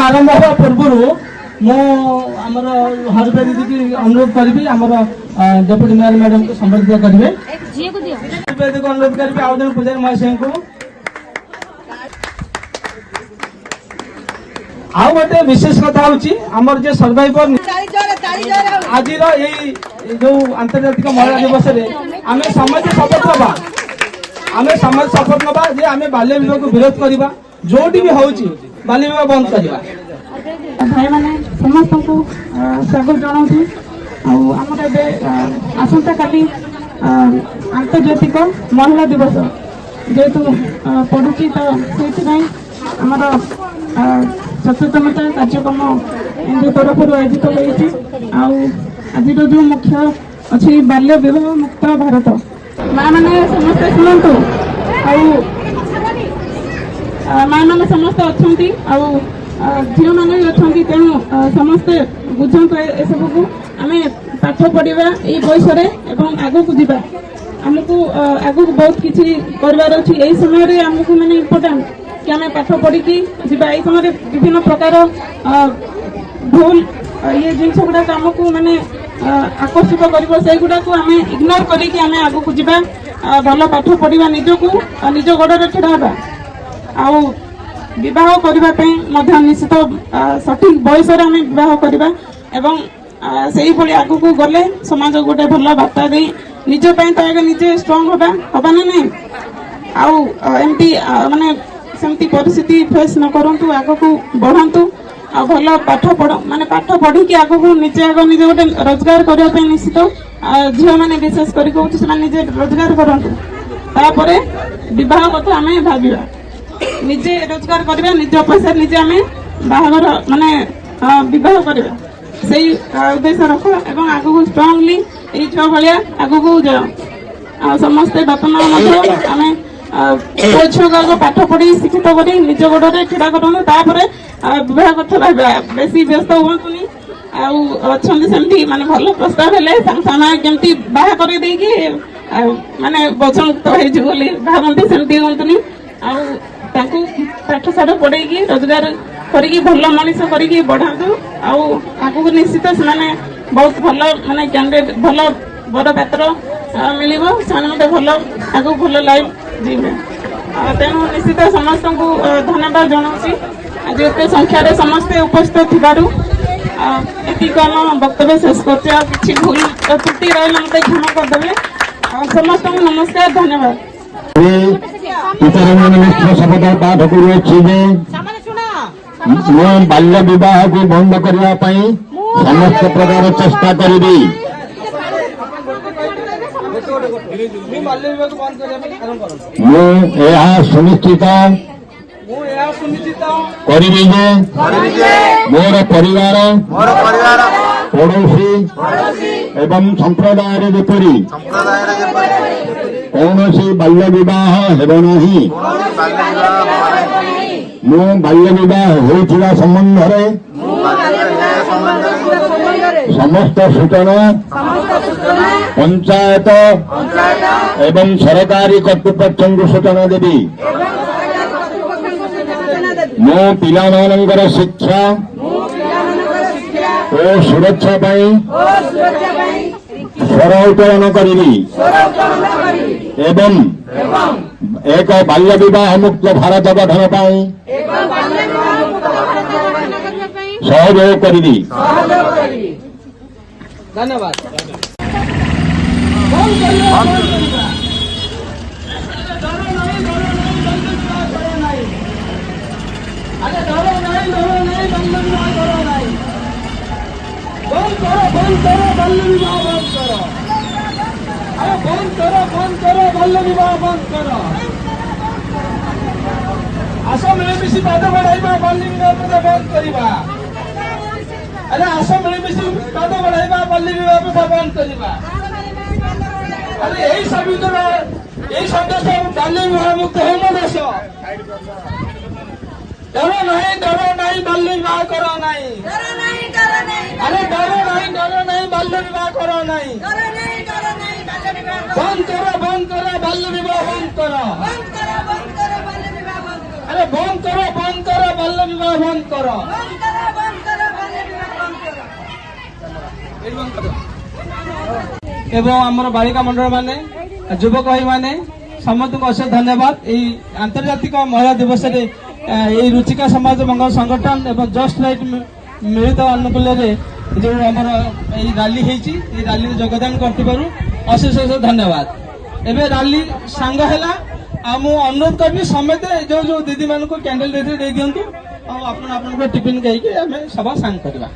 आरंभ हवा पूर्व मुझे हरबा दीदी की अनुरोध करी डेप्यूटी मेयर मैडम को संबोधित करेंगे। अनुरोध करी आउ जन पूजारी महाशय को आउ गोटे विशेष कथा होमर जो सर्वाइवर आज जो आंतर्जातिक महिला दिवस आम समस्त शपथ नवा आम समस्त शपथ नवा जे आम बाल्य विवाह को विरोध करवा जो भी हूँ बाल्य विवाह बंद करवा भाई मैंने समस्त को स्वागत जनाऊँ आमर आसंता काली आंतर्जातिक महिला दिवस जेहेतु पड़ुची तो से आमर सचेतनता कार्यक्रम एनजीओ तरफ आयोजित आज जो मुख्य अच्छी बाल्य विवाह मुक्त भारत माँ मैंने समस्ते शुणु माँ मैंने समस्त अच्छा झील मैंने भी अच्छा तेणु समस्ते बुझंतु एसबू को आम पाठ पढ़ा ये बयस आग को जावा आमको आग को बहुत किसी करार अच्छी यही समय आमको मैंने इम्पोर्टाट कि आम पाठ पढ़ी जावा ये समय विभिन्न प्रकार भूल ये जिन गुड़ाक आमको मैंने आकर्षित कर आम इग्नोर करके आम आग को जावा भल पाठ पढ़ा निजक निज गोड़े ठड़ा आउ विवाह करने निश्चित सठिक बयस विवाह करवा एवं से भाई आग को गले समाज गोटे भल बार्ता दे निजपाई तो आगे निजे स्ट्रंग हवा ना नहीं आमती माने सेमती परिस्थिति फेस न करूँ आग को बढ़ातु आ भल पाठ पढ़ माने पाठ पढ़ी कि आग को निजे आग निजे गोटे रोजगार करने निश्चित झील मैंने विशेष कर निजे रोजगार करूँ तापर विवाह कथा आम भाविबा निजे रोजगार करवा निज पैसा निजे आम बाहागर माने विवाह करवा से उद्देश्य रख एवं आग को स्ट्रंगली ये छुआ भाया आग को जाओ समस्ते बापा माँ आम पुओ छुआ को पाठ पढ़ी शिक्षित कर निज गोड़े ठड़ा करूँ तापर विवाह कथा भाव बेसी व्यस्त हुंतुनि आमती माने भल प्रस्ताव है सामने केमती बाहा कर माने बोझ मुक्त भावती सेमती हुंतुनि पाठशाठ पढ़े रोजगार करी भल मनीष करी बढ़ातु आगू निश्चित से बहुत भल माने कैंडिडेट भल बड़ पात्र मिल से भल आगू भल लाइफ जीवे तेणु निश्चित समस्त को धन्यवाद जनाऊँ आज एत संख्यार समस्ते उपस्थित थी आम वक्तव्य शेष कर भूल त्रुटि रही मत क्षमा करदे समस्त को नमस्कार धन्यवाद शपथ पाठ कर बाल्य विवाह को बंद करने समस्त प्रकार चेष्टा करी सुनिश्चित करी जे मोर परिवार पड़ोशी एवं संप्रदाय जेपरी कौन बाल्य विवाह हेब नहीं मु बाल्य विवाह होइथिबा संबंध समस्त सूचना पंचायत एवं सरकारी कर्तृपक्ष को सूचना देवी मो पिलामानंकर शिक्षा और सुरक्षा स्वर उत्तोलन करी एवं एक बाल्य विवाह मुक्त भारत गठन सहयोग करी। धन्यवाद। बाल्य विवाह बंद करो आस मिलमिशी पाद बढ़ाइबा बाल्य विवाह प्रथा बंद करवा अरे आस मिलमिशी पाद बढ़ाइबा बाल्य विवाह प्रथा बंद करवा अरे यही संविधान यही संदेश बाल्य विवाह मुक्त होम देश डर नहीं बाल्य विवाह करो नहीं अरे डर नहीं बाल्य विवाह करो नहीं बंद करो बाल्य विवाह बंद करो अरे बंद करो बाल्य ବାଲ୍ୟ ବିବାହ ବନ୍ଦ କର। এবং আমার বালিকা মন্ডল মানে যুবক ভাই মানে সমস্ত অশেষ ধন্যবাদ। এই আন্তর্জাতিক মহিলা দিবসে এই রুচিকা সমাজ মঙ্গল সংগঠন এবং জস্ট রাইট মিলিত অনুকূল্যে যে আমার এই রালি হয়েছি এই রালি যোগদান করতে অশেষ অশেষ ধন্যবাদ। এবে রালি সাঙ্গ হেলা আমি অনুরোধ করবি সমেতে যে দিদি মানুষ ক্যান্ডেল দিয়ে দিও আপনার টিফিন খাইকি আমি সবার সাঙ্গ করা।